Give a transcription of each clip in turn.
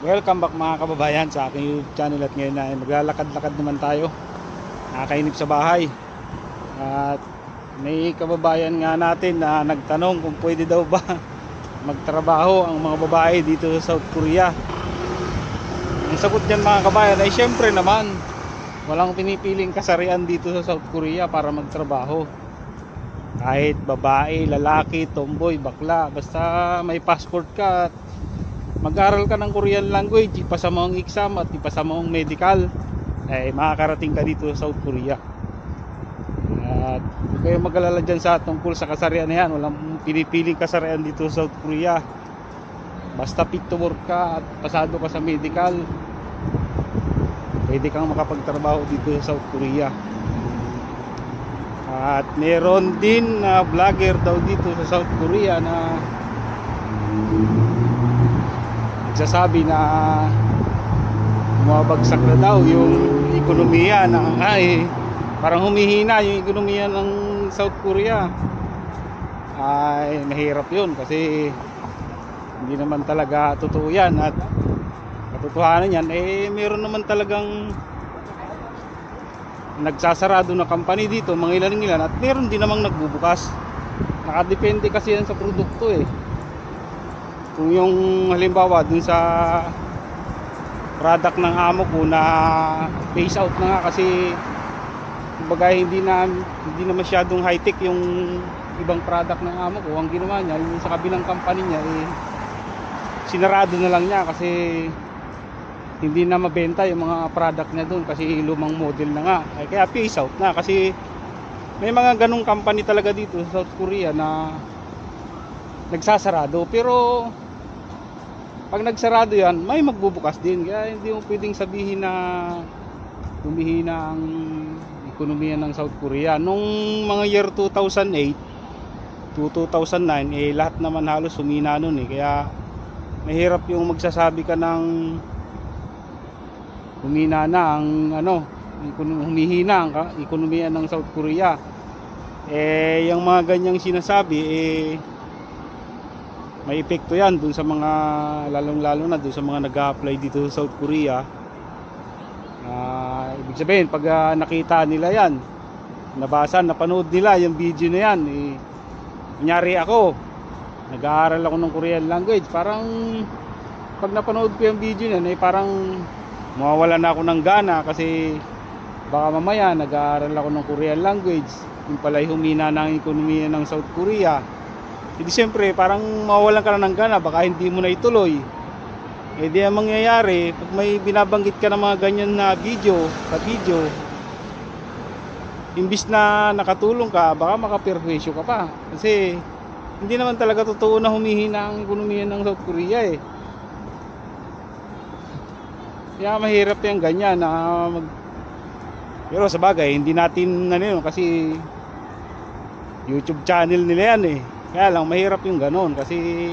Welcome back mga kababayan sa aking YouTube channel. At ngayon ay maglalakad-lakad naman tayo, nakakainip sa bahay. At may kababayan nga natin na nagtanong kung pwede daw ba magtrabaho ang mga babae dito sa South Korea. Ang sagot niyan mga kababayan ay syempre naman, walang pinipiling kasarian dito sa South Korea para magtrabaho. Kahit babae, lalaki, tomboy, bakla, basta may passport ka at mag-aral ka ng Korean language, ipasa mo ang exam at ipasa mo ang medical, ay makakarating ka dito sa South Korea. At huwag kayong mag-alala dyan sa tungkol sa kasarian na yan. Walang pinipiling kasarian dito sa South Korea. Basta fit to work ka at pasado ka sa medical, pwede kang makapagtrabaho dito sa South Korea. At meron din na vlogger daw dito sa South Korea na nagsasabi na bumabagsak na daw yung ekonomiya parang humihina yung ekonomiya ng South Korea. Ay mahirap yun kasi hindi naman talaga totoo yan. At katotohanan yan, meron naman talagang nagsasarado na company dito, mga ilan at meron din namang nagbubukas. Nakadepende kasi yan sa produkto Kung yung halimbawa dun sa product ng amo ko na phase out na nga kasi kumbaga hindi na masyadong high tech yung ibang product ng amo ko, ang ginawa niya yung sa kabilang company niya sinarado na lang niya kasi hindi na mabenta yung mga product niya doon kasi lumang model na nga, kaya phase out na. Kasi may mga ganong company talaga dito sa South Korea na nagsasarado, pero pag nagsarado yan, may magbubukas din. Kaya hindi mo pwedeng sabihin na humihina ang ekonomiya ng South Korea. Nung mga year 2008 to 2009, lahat naman halos humina nun Kaya mahirap yung magsasabi ka ng humina na ang humihina ang ekonomiya ng South Korea. Yung mga ganyang sinasabi may epekto yan dun sa mga lalong-lalo na dun sa mga nag-a-apply dito sa South Korea. Ibig sabihin pag nakita nila yan, nabasa, napanood nila yung video na yan, kunyari ako nag-aaral ako ng Korean language, parang pag napanood ko yung video na yan parang mawawala na ako ng gana kasi baka mamaya nag-aaral ako ng Korean language, yung pala'y humina na ang ekonomiya ng South Korea. Hindi siyempre parang mawawalan ka na ng gana, baka hindi mo na ituloy. Di ang mangyayari pag may binabanggit ka ng mga ganyan na video, imbis na nakatulong ka, baka makaperwisyo ka pa. Kasi hindi naman talaga totoo na humihina ang ekonomiya ng South Korea Kaya mahirap yung ganyan na pero sa bagay hindi natin kasi YouTube channel nila yan Kaya lang mahirap yung ganon kasi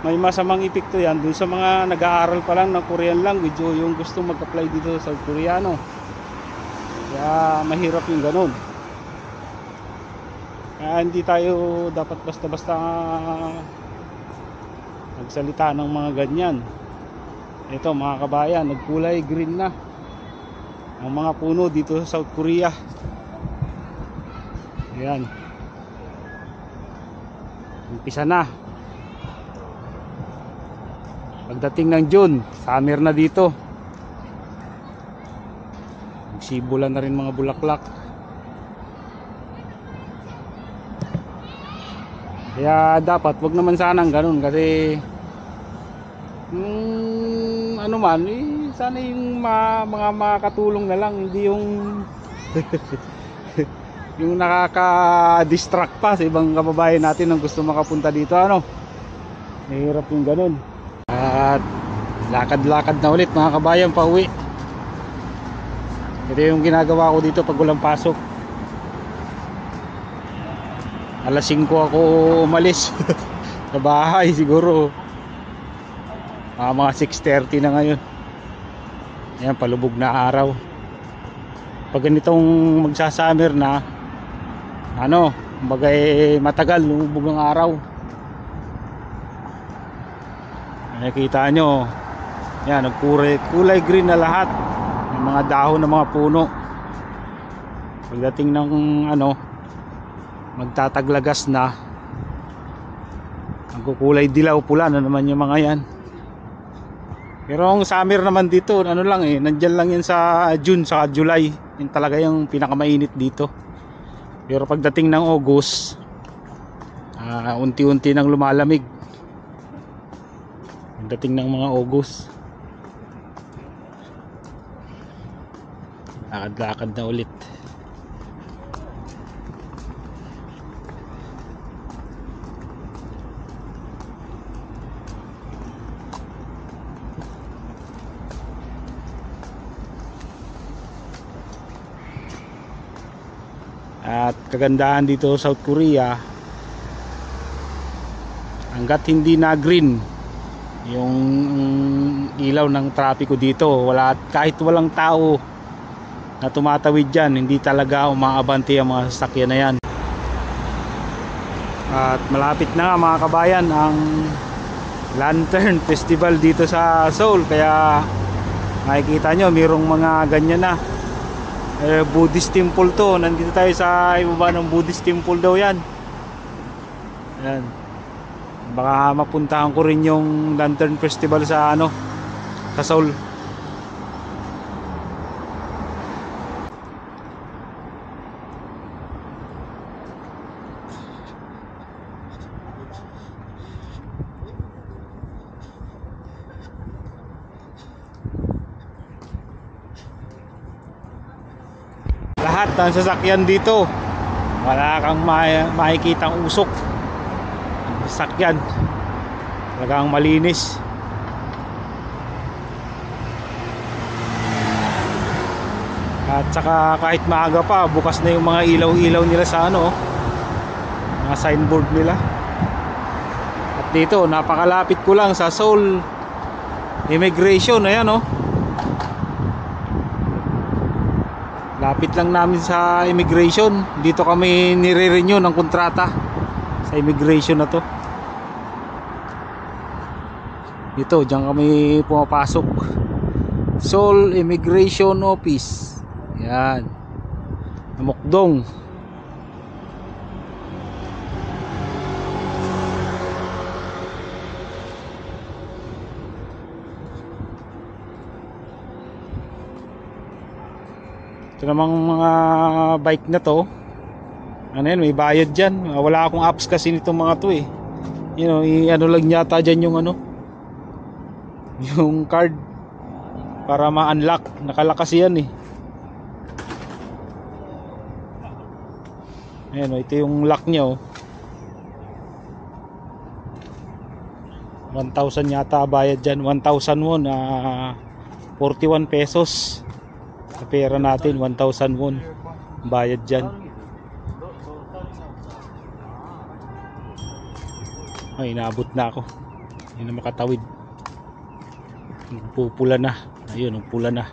may masamang epekto yan dun sa mga nag-aaral pa lang ng Korean language o yung gusto mag-apply dito sa South Koreano. Kaya mahirap yung ganon. Kaya hindi tayo dapat basta-basta magsalita ng mga ganyan. Ito mga kabayan, nagkulay green na ang mga puno dito sa South Korea. Ayan, umpisa na. Pagdating ng June, summer na dito. Magsibulan na rin mga bulaklak. Kaya dapat wag naman sanang ganun kasi sana yung mga makakatulong na lang, hindi yung yung nakaka-distract pa sa ibang kababayan natin na gusto makapunta dito mahirap yung ganun. At lakad-lakad na ulit mga kabayan pa uwi. Ito yung ginagawa ko dito pag walang pasok. Alas 5 ako umalis sa bahay, siguro mga 6:30 na ngayon. Ayan, palubog na araw. Pag ganitong magsasummer na kumbaga matagal lumubog ang araw. Nakikita nyo Yan, kulay green na lahat. Yung mga dahon ng mga puno. Pagdating ng magtataglagas na, magkukulay dilaw pula na naman yung mga yan. Pero ang summer naman dito, nandyan lang yan sa June sa July. Yung talaga yung pinakamainit dito. Pero pagdating ng August, unti-unti nang lumalamig. Pagdating ng mga August, lakad-lakad na ulit. At kagandahan dito sa South Korea, hanggat hindi na green yung ilaw ng trapiko dito, kahit walang tao na tumatawid dyan, hindi talaga umaabante ang mga sasakyan na yan. At malapit na nga mga kabayan ang Lantern Festival dito sa Seoul, kaya makikita nyo mayroong mga ganyan na Buddhist temple to. Nandito tayo sa ibaba ng Buddhist temple daw yan. Ayan. Baka mapuntahan ko rin yung Lantern Festival sa sa Seoul. Lahat ng sasakyan dito, wala kang makikitang usok. Sasakyan talagang malinis. At saka kahit maaga pa, bukas na yung mga ilaw-ilaw nila sa mga signboard nila. At dito, napakalapit ko lang sa Seoul Immigration. Ayan lapit lang namin sa immigration. Dito kami nire-renew ng kontrata sa immigration na to. Dito, diyan kami pumapasok. Seoul Immigration Office. Yan. Mukdong. Ito namang mga bike na to, may bayad dyan. Wala akong apps kasi nitong mga to eh. Lang yata dyan yung yung card para ma-unlock. Nakalock kasi yan eh. Ito yung lock nya 1,000 yata bayad dyan. 1,000 won, 41 pesos. Sa pera natin 1,000 won bayad dyan. Ay, inaabot na ako. Hindi na makatawid. Nagpupula na. Ayun, nagpula na.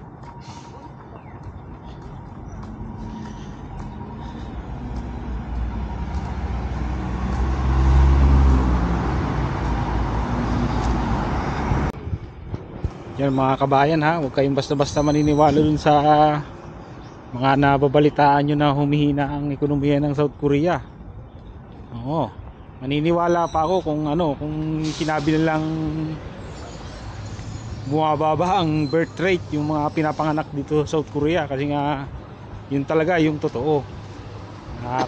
Yan mga kabayan huwag kayong basta-basta maniniwala dun sa mga nababalitaan nyo na humihina ang ekonomiya ng South Korea. Maniniwala pa ako kung sinabi nilang bumababa ang birth rate yung mga pinapanganak dito sa South Korea, kasi nga yun talaga yung totoo.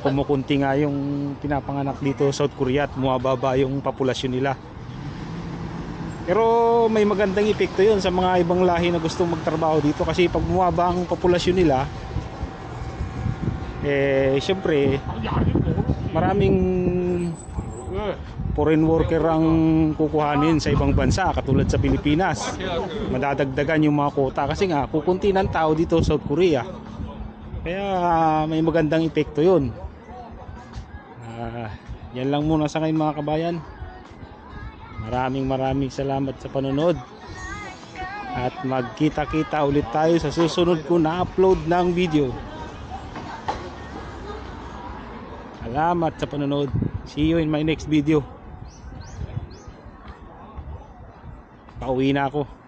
Kumukunti nga yung pinapanganak dito sa South Korea at bumababa yung populasyon nila. Pero may magandang epekto yun sa mga ibang lahi na gustong magtrabaho dito, kasi pag bumaba ang populasyon nila, syempre maraming foreign worker ang kukuhanin sa ibang bansa katulad sa Pilipinas. Madadagdagan yung mga kota kasi nga kukunti ng tao dito sa South Korea. Kaya may magandang epekto yun. Yan lang muna sa ngayon mga kabayan. Maraming salamat sa panonood. At magkita-kita ulit tayo sa susunod ko na upload ng video. Salamat sa panonood. See you in my next video. Pauwi na ako.